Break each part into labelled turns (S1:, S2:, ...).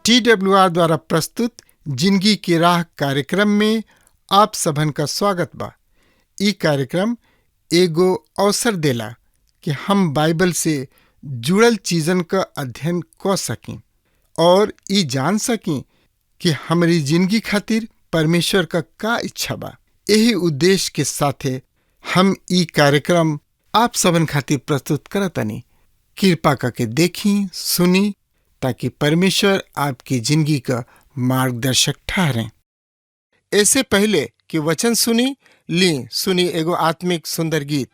S1: TWR द्वारा प्रस्तुत जिंदगी की राह कार्यक्रम में आप सबन का स्वागत बा। ई कार्यक्रम एगो अवसर देला कि हम बाइबल से जुड़ल चीजन का अध्ययन कर सकें और ई जान सकें कि हमारी जिंदगी खातिर परमेश्वर का इच्छा बा। यही उद्देश्य के साथे हम ई कार्यक्रम आप सबन खातिर प्रस्तुत करतनी। कृपा करके देखी सुनी ताकि परमेश्वर आपकी जिंदगी का मार्गदर्शक ठहरें। ऐसे पहले कि वचन सुनी एगो आत्मिक सुंदर गीत।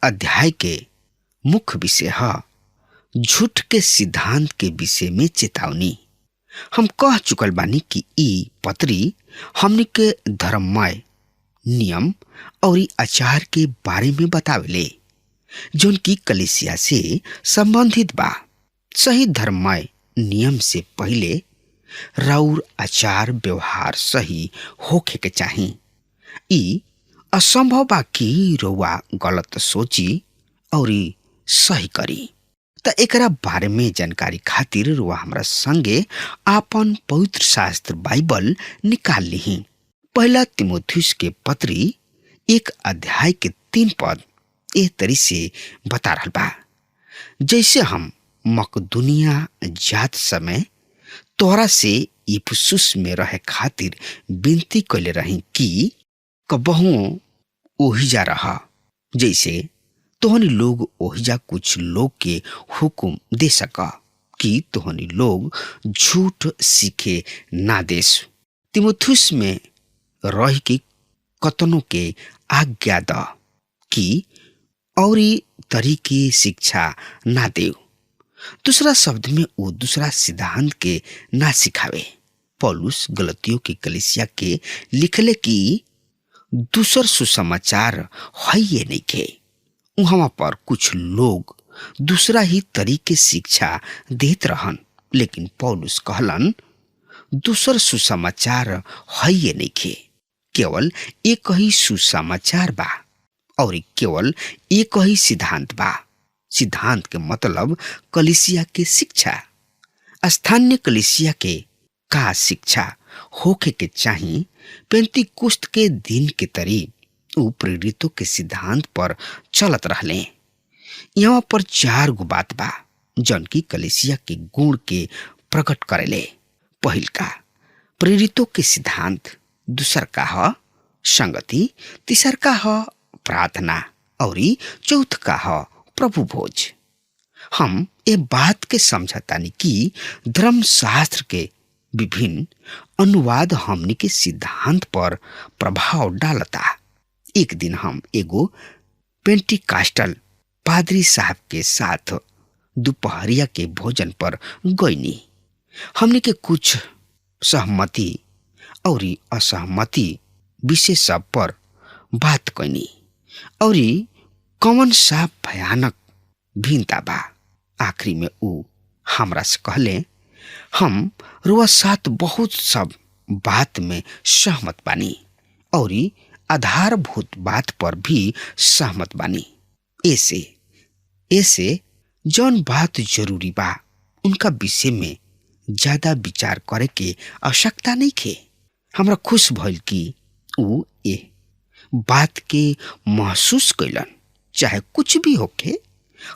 S2: अध्याय के मुख्य विषय है झूठ के सिद्धांत के विषय में चेतावनी। हम कह चुकल बानी कि ई पत्री हमनी के धर्ममय नियम और आचार के बारे में बतावेले जोन की कलीसिया से संबंधित बा। सही धर्ममय नियम से पहले राउर आचार व्यवहार सही होखे के चाही। ई असंभव बा कि रउआ गलत सोची और सही करी। त एकरा बारे में जानकारी खातिर रउआ हमरा संगे आपन पवित्र शास्त्र बाइबल निकाल लीही। पहला तीमुथियुस के पत्री 1 अध्याय के 3 पद ए तरी से बता रहल बा, जैसे हम मकदुनिया जात समय तोहरा से इफिसुस में रहे खातिर विनती कैले रही कि कबहू ओहिजा रहा, जैसे तोहनी लोग ओहिजा कुछ लोग के हुकुम दे सका कि तोहनी लोग झूठ सीखे ना देस। तीमुथियुस में रह के कतनों के आज्ञा द कि औरी तरीके शिक्षा ना देव। दूसरा शब्द में वो दूसरा सिद्धांत के ना सिखावे। पौलुस गलतियों की कलीसिया के लिखले कि दूसर सुसमाचार है ये नहीं के। वहां पर कुछ लोग दूसरा ही तरीके शिक्षा देत रहन, लेकिन पौलुस कहलन दूसर सुसमाचार है ये नहीं के। केवल एक ही सुसमाचार बा और केवल एक ही सिद्धांत बा। सिद्धांत के मतलब कलीसिया के शिक्षा। स्थानीय कलीसिया के का शिक्षा होके के चाहिए पेंतीकुस्त के दिन के तरी उ प्रेरितों के सिद्धांत पर चलत रहले। यहाँ पर 4 गो बात बा जौन की कलीसिया के गुण के प्रकट करेले। पहिल का प्रेरितों के सिद्धांत, दूसर का ह संगति, तीसर का ह प्रार्थना और चौथ का ह प्रभु भोज। हम ये बात के समझतानी कि धर्मशास्त्र के विभिन्न अनुवाद हमनी के सिद्धांत पर प्रभाव डालता। एक दिन हम एगो पेंटिकास्टल पादरी साहब के साथ दोपहरिया के भोजन पर गईनी। हमने के कुछ सहमति और असहमति विषय सब पर बात कईनी और कौन सा भयानक भिन्नता बा। आखिरी में ऊ हमरा से कहले हम रुआ साथ बहुत सब बात में सहमत बानी और आधारभूत बात पर भी सहमत बानी। ऐसे जौन बात जरूरी बा उनका विषय में ज्यादा विचार करे के आवश्यकता नहीं खे। हमरा खुश भइल कि ऊ ए बात के महसूस कैलन, चाहे कुछ भी होके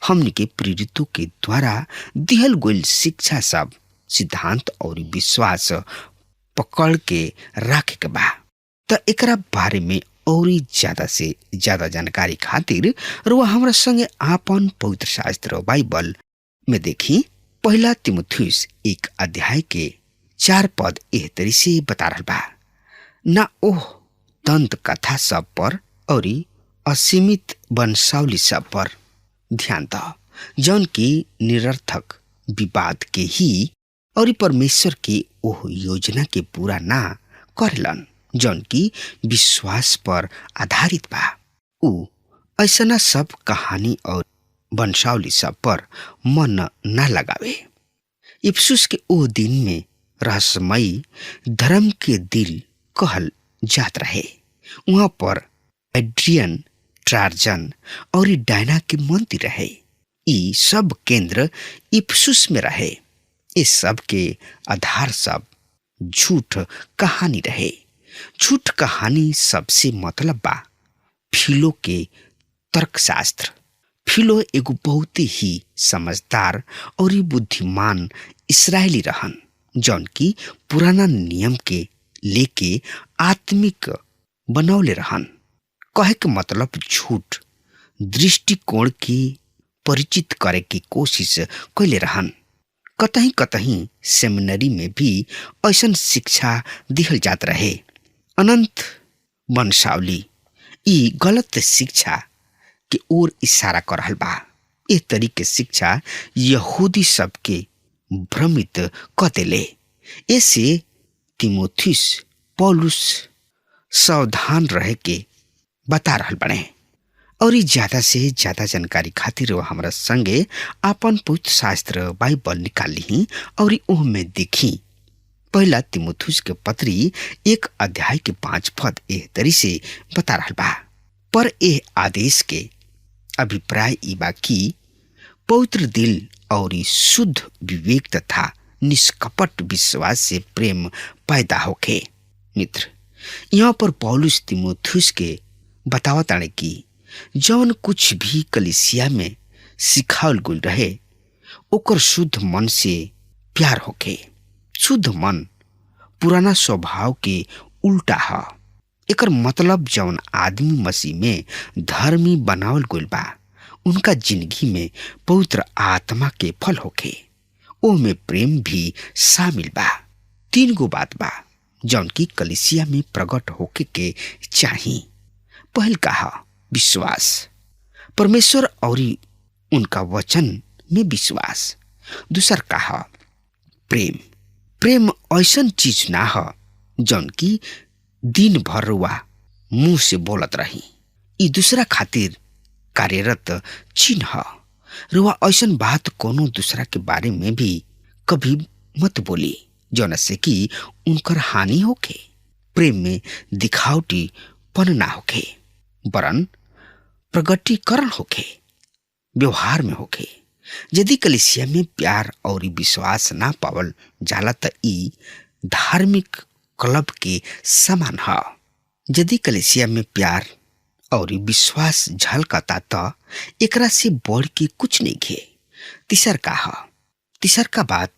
S2: हमनी के प्रेरितों के द्वारा दिहल गइल शिक्षा सब, सिद्धांत और विश्वास पकड़ के रखे के बा। त एकरा बारे में और ज्यादा से ज्यादा जानकारी खातिर रुआ हमरा संगे आपन पवित्र शास्त्र बाइबल में देखी। पहला तीमुथियुस 1 अध्याय के 4 पद एह तरी से बता रहल बा, ना ओह दंत कथा सब पर और असीमित वंशावली सब पर ध्यान द जौन की निरर्थक विवाद के ही और परमेश्वर के ओह योजना के पूरा ना करेलन जौन की विश्वास पर आधारित बा। ऊ ऐसा सब कहानी और वंशावली सब पर मन ना लगावे। इफिसुस के ओ दिन में रहस्यमयी धर्म के दिल कहल जात रहे। वहां पर एड्रियन, ट्राजन और डायना के मंदिर रहे। ई सब केंद्र इफिसुस में रहे। इस सब के आधार सब झूठ कहानी रहे। झूठ कहानी सबसे मतलब बा फिलो के तर्कशास्त्र। फिलो एगो बहुत ही समझदार और बुद्धिमान इस्राएली रहन जौन की पुराना नियम के लेके आत्मिक बनौले रहन। कहे के मतलब झूठ दृष्टिकोण की परिचित करे की कोशिश कैले रहन। कतही कतही सेमिनरी में भी ऐसन शिक्षा दिहल जात रहे। अनंत वंशावली ई गलत शिक्षा के ओर इशारा कर रहल बा। ए तरीके शिक्षा यहूदी सबके भ्रमित क देले। ऐसे तीमुथियुस पौलुस सावधान रहे के बता रहल बने और ज्यादा से ज्यादा जानकारी खातिर हमरा संगे आपन पवित्र शास्त्र बाइबल निकाल ली और ओह में देखी पहला तीमुथियुस के पत्री 1 अध्याय के 5 पद एह तरी से बता रहल बा। पर एह आदेश के अभिप्राय ई बा कि पवित्र दिल और शुद्ध विवेक तथा निष्कपट विश्वास से प्रेम पैदा होखे। मित्र, यहाँ पर पौलुस तीमुथियुस के बतावताने कि जौन कुछ भी कलीसिया में सिखावल गइल रहे ओकर शुद्ध मन से प्यार होखे। शुद्ध मन पुराना स्वभाव के उल्टा ह। एकर मतलब जौन आदमी मसीह में धर्मी बनावल गइल बा उनका जिंदगी में पवित्र आत्मा के फल होखे। ओमे प्रेम भी शामिल बा। 3 गो बात बा जौन की कलीसिया में प्रकट होके के चाही। पहल कहा विश्वास, परमेश्वर और उनका वचन में विश्वास। दूसर कहा प्रेम। प्रेम ऐसन चीज ना ह जौन की दिन भर रुआ मुंह से बोलत रही। ई दूसरा खातिर कार्यरत चिन्ह। रुआ ऐसन बात कोनो दूसरा के बारे में भी कभी मत बोली जौन से कि उनकर हानि होखे। प्रेम में दिखावटी पन ना होखे, वरन प्रगटीकरण होखे, व्यवहार में होखे। यदि कलीसिया में प्यार और विश्वास ना पावल जाला त ई धार्मिक क्लब के समान ह। यदि कलीसिया में प्यार और विश्वास झलकता त एकरा से बढ़ के कुछ नहीं घे। तीसर का बात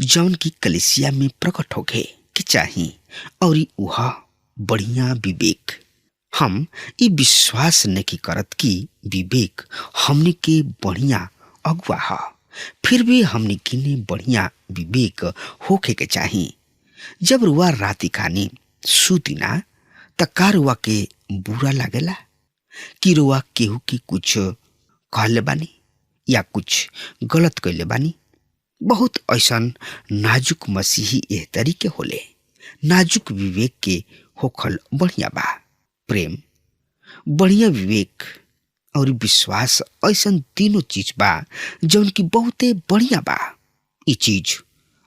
S2: जौन की कलीसिया में प्रकट होखे कि चाही और उह बढ़िया विवेक। हम ई विश्वास नहीं करत कि विवेक हमने के बढ़िया अगुआ ह, फिर भी हमने किने बढ़िया विवेक होखे के चाही। जब रुआ राती खानी सूती ना त का रुआ के बुरा लागेला कि रुआ केहू की कुछ कहले बानी या कुछ गलत कइले बानी। बहुत ऐसन नाजुक मसीही एह तरीके होले। नाजुक विवेक के होखल बढ़िया बा। प्रेम, बढ़िया विवेक और विश्वास ऐसन तीनों चीज बा जौन की बहुते बढ़िया बा। ई चीज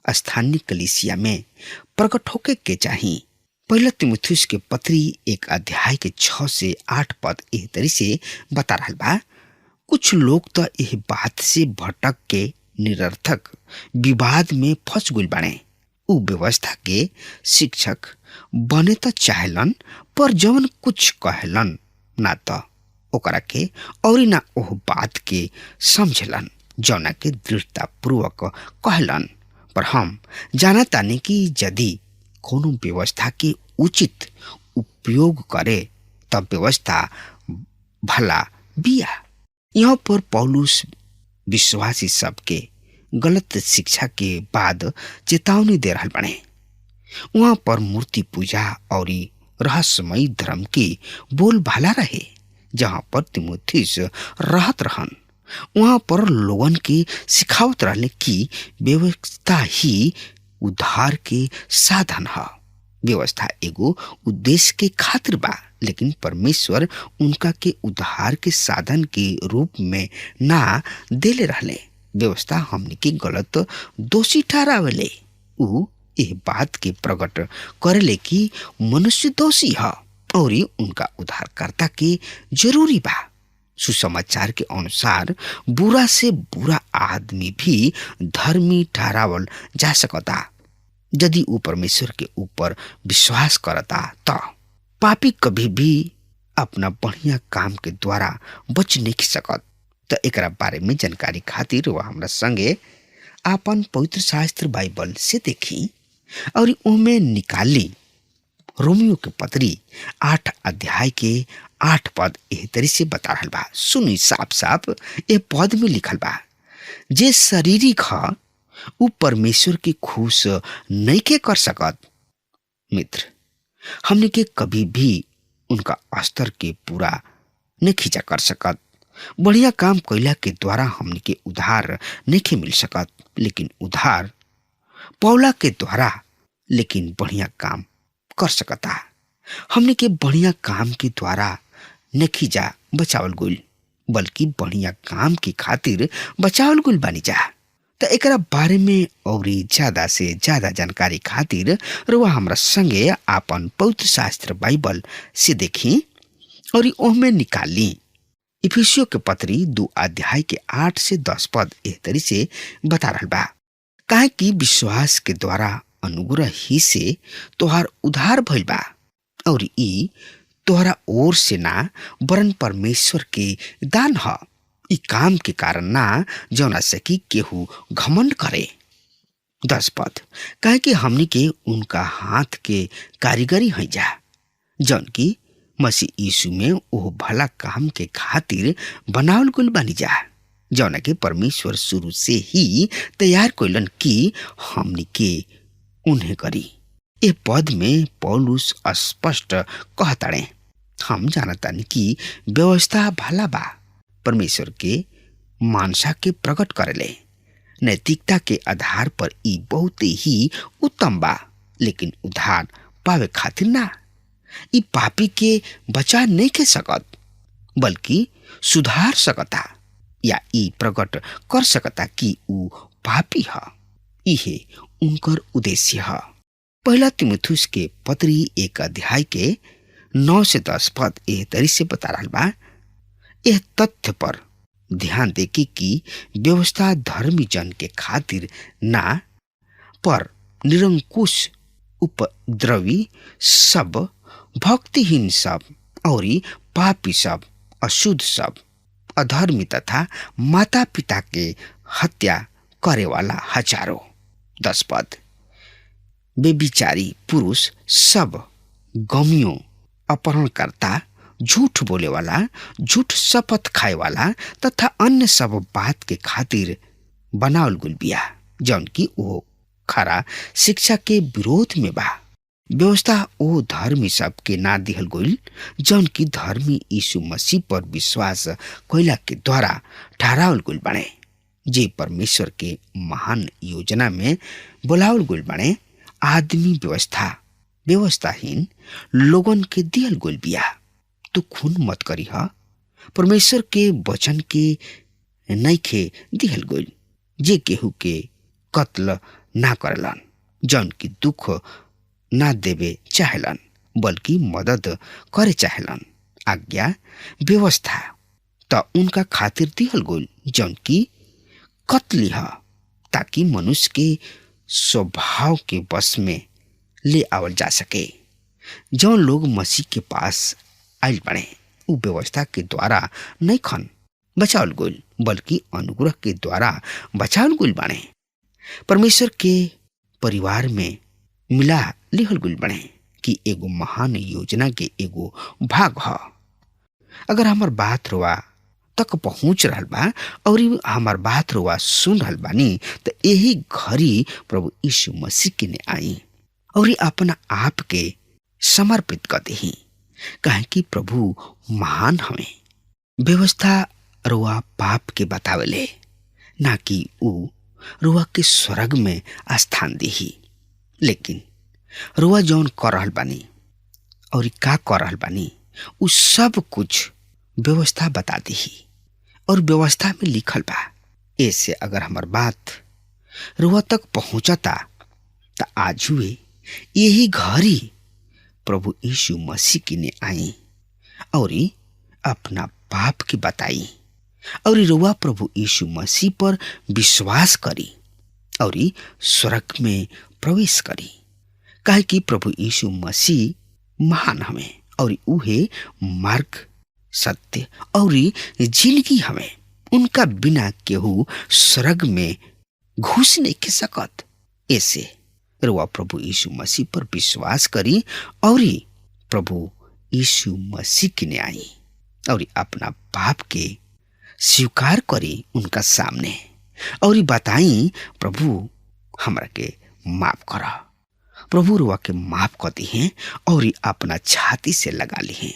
S2: स्थानीय कलीसिया में प्रकट होके के चाही। पहला तीमुथियुस के पत्री 1 अध्याय के 6 से 8 पद एह तरी से बता रहल बा। कुछ लोग तो यह बात से भटक के निरर्थक विवाद में फंस गइल बाड़े। उ व्यवस्था के शिक्षक बने तो चाहेलन, पर जवन कुछ कहलन ना तो ओकरा के और ना ओह बात के समझलन जौना के दृढ़ता पूर्वक कहलन। पर हम जानतानी कि यदि कोनो व्यवस्था के उचित उपयोग करे तब व्यवस्था भला बिया। यहाँ पर पौलुस विश्वासी सबके गलत शिक्षा के बाद चेतावनी दे रहल बाड़े। वहाँ पर मूर्ति पूजा और रहस्यमयी धर्म के बोल भाला रहे। जहाँ पर तीमुथियुस रहत रहन वहाँ पर लोगन के सिखावत रहले कि व्यवस्था ही उद्धार के साधन है। व्यवस्था एगो उद्देश्य के खातिर बा, लेकिन परमेश्वर उनका के उद्धार के साधन के रूप में ना देले रहले। व्यवस्था हमने के गलत दोषी ठहरावेले। उ यह बात के प्रकट करेले कि मनुष्य दोषी है और उनका उद्धारकर्ता के जरूरी बा। सुसमाचार के अनुसार बुरा से बुरा आदमी भी धर्मी ठहरावल जा सकता यदि वो परमेश्वर के ऊपर विश्वास करता। तो पापी कभी भी अपना बढ़िया काम के द्वारा बच नहीं सकत। तो एकरा बारे में जानकारी खातिर वह हमरा संगे आपन पवित्र शास्त्र बाइबल से देखी और उनमें निकाली रोमियो के पत्री 8 अध्याय के 8 पद एह तरी से बता रहल बा। सुनी साफ साफ ए पद में लिखल बा, जे शारीरिक ह उ परमेश्वर के खुश नहीं के कर सकत। मित्र, हमने के कभी भी उनका स्तर के पूरा नहीं खींचा कर सकत। बढ़िया काम कैला के द्वारा हमने के उधार नहीं के मिल सकत, लेकिन उधार पौला के द्वारा लेकिन बढ़िया काम कर सकता। हमने के बढ़िया काम के द्वारा नहीं जा बचावल गुल, बल्कि बढ़िया काम के खातिर बचावल गुल बानी जा। तो एकरा बारे में और ज्यादा से ज्यादा जानकारी खातिर रुआ हमरा संगे आपन पवित्र शास्त्र बाइबल से देखी और ओहमे निकाली। इफिसियों के पत्री 2 अध्याय के 8 से 10 पद एह तरी से बता रहल बा, काहे कि विश्वास के द्वारा अनुग्रह ही से तोहार उद्धार भइल बा, और ई तोहरा ओर से ना वरन परमेश्वर के दान ह। ई काम के कारण ना जौना से कि केहू घमंड करे। 10 पद, काहे कि हमनी के उनका हाथ के कारीगरी है जा, जौन की मसीह यीशु में ओह भला काम के खातिर बनावल गइल बानी जा, जौना के परमेश्वर शुरू से ही तैयार कइलन कि हमनी के उन्हें करी। ए पद में पौलुस स्पष्ट कहताड़े, हम जानतानी कि व्यवस्था भला बा, परमेश्वर के मानसा के प्रकट करेले, नैतिकता के आधार पर ई बहुत ही उत्तम बा, लेकिन उद्धार पावे खातिर ना। ई पापी के बचा नहीं के सकत, बल्कि सुधार सकता या ई प्रकट कर सकता कि ऊ पापी ह। इहे उनकर उद्देश्य ह। पहला तीमुथियुस के पत्री 1 अध्याय के 9 से 10 पद एह तरी से बता रहल बा। यह तथ्य पर ध्यान देके कि व्यवस्था धर्मी जन के खातिर ना, पर निरंकुश, उपद्रवी सब, भक्तिहीन सब और पापी सब, अशुद्ध सब, अधर्मी तथा माता पिता के हत्या करे वाला हजारों। 10 पद, बेविचारी पुरुष सब, गमियों, अपहरणकर्ता, झूठ बोले वाला, झूठ शपथ खाए वाला तथा अन्य सब बात के खातिर बनावल गुल बिया, जौन की वो खरा शिक्षा के विरोध में बा। व्यवस्था ओ धर्मी सब के ना दिहल गइल, जौन की धर्मी यीशु मसीह पर विश्वास कइला के द्वारा ठहरावल गुल बने, जे परमेश्वर के महान योजना में बुलावल गुल बने। आदमी व्यवस्थाहीन लोगन के दिहल गुल बिया। तू खून मत करी हा, परमेश्वर के वचन के नइखे दिहल गइल, जे केहू के कत्ल ना करलन, जौन की दुख ना देवे चाहेलन, बल्कि मदद करे चाहेलन। आज्ञा व्यवस्था त उनका खातिर दिहल गइल, जौन की कत्ली ह, ताकि मनुष्य के स्वभाव के बस में ले आवल जा सके। जौन लोग मसीह के पास आइल बने, उ व्यवस्था के द्वारा नहीं खन बचावल गइल, बल्कि अनुग्रह के द्वारा बचावल गइल बने। परमेश्वर के परिवार में मिला लिहल गइल बने कि एगो महान योजना के एगो भाग ह। अगर हमार बात रुआ तक पहुंच रहल बा और हमार बात रुआ सुन रहल बानी, तो यही घड़ी प्रभु यीशु मसीह के ने आई और अपना आप के समर्पित कर देही, काहे कि प्रभु महान हमें। व्यवस्था रुआ पाप के बतावेले, ना कि ऊ रुआ के स्वर्ग में स्थान देही। लेकिन रुआ जौन कर रहल बानी और का कर रहल बानी, उ सब कुछ व्यवस्था बता देही और व्यवस्था में लिखल बा। ऐसे अगर हमार बात रुआ तक पहुंचता, तो आज हुए यही घड़ी प्रभु यीशु मसीह की ने आई और अपना पाप की बताई और रुआ प्रभु यीशु मसीह पर विश्वास करी और स्वर्ग में प्रवेश करी, काहे कि प्रभु यीशु मसीह महान हमें और उहे मार्ग, सत्य और जिंदगी हमें। उनका बिना केहू स्वर्ग में घुस नहीं के सकत। ऐसे रुआ प्रभु यीशु मसीह पर विश्वास करी और प्रभु यीशु मसीह की ने आई और अपना पाप के स्वीकार करी उनका सामने और बताई, प्रभु हमरा के माफ करा। प्रभु रुआ के माफ कर दी हैं और अपना छाती से लगा ली हैं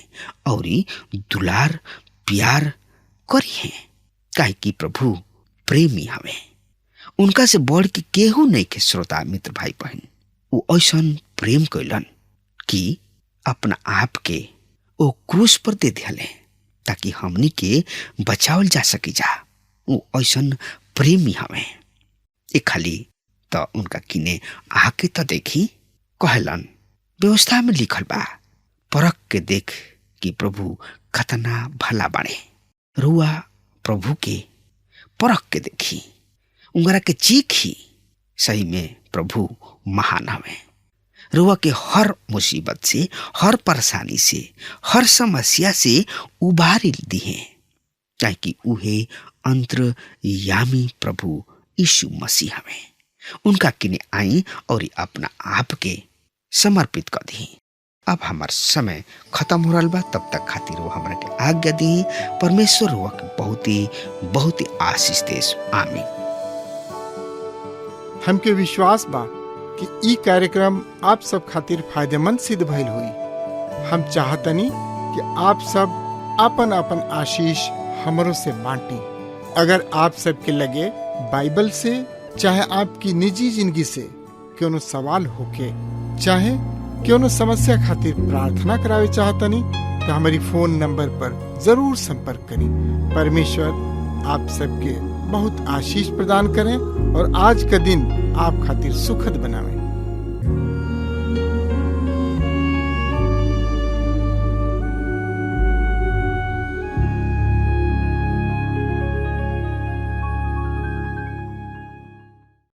S2: और दुलार प्यार करी हैं, काहे कि प्रभु प्रेमी हमें। उनका से बढ़ के केहू नहीं के। श्रोता मित्र भाई बहन, वो ऐसन प्रेम कैलन कि अपना आप के ओ क्रूस पर दे दिले ताकि हमनी के बचावल जा सकी जा। वो ऐसन प्रेमी हमें। एक खाली तो उनका किने आके तो देखी, कहलन व्यवस्था में लिखल बा, परख के देख कि प्रभु खतना भला बाड़े। रुआ प्रभु के परख के देखी, उंगरा के चीखी। सही में प्रभु महान हवे। रुआ के हर मुसीबत से, हर परेशानी से, हर समस्या से उबारी दिए, ताकि उहे अंतर्यामी प्रभु यीशु मसीह हवे। उनका किने आई और अपना आप के समर्पित कर दी। अब हमार समय खत्म हो रहा बा, तब तक खातिर वो हमरा के आज्ञा दी। परमेश्वर हुआ के बहुत ही आशीष देस। आमीन।
S1: हमके विश्वास बा कि ई कार्यक्रम आप सब खातिर फायदेमंद सिद्ध भइल हुई। हम चाहतनी कि आप सब अपन अपन आशीष हमरों से बांटी। अगर आप सब के लगे बाइबल से चाहे आपकी निजी जिंदगी से कोनो सवाल होके, चाहे कोनो समस्या खातिर प्रार्थना करावे चाहतनी, तो हमारी फोन नंबर पर जरूर संपर्क करें। परमेश्वर आप सबके बहुत आशीष प्रदान करें और आज का दिन आप खातिर सुखद बनावे।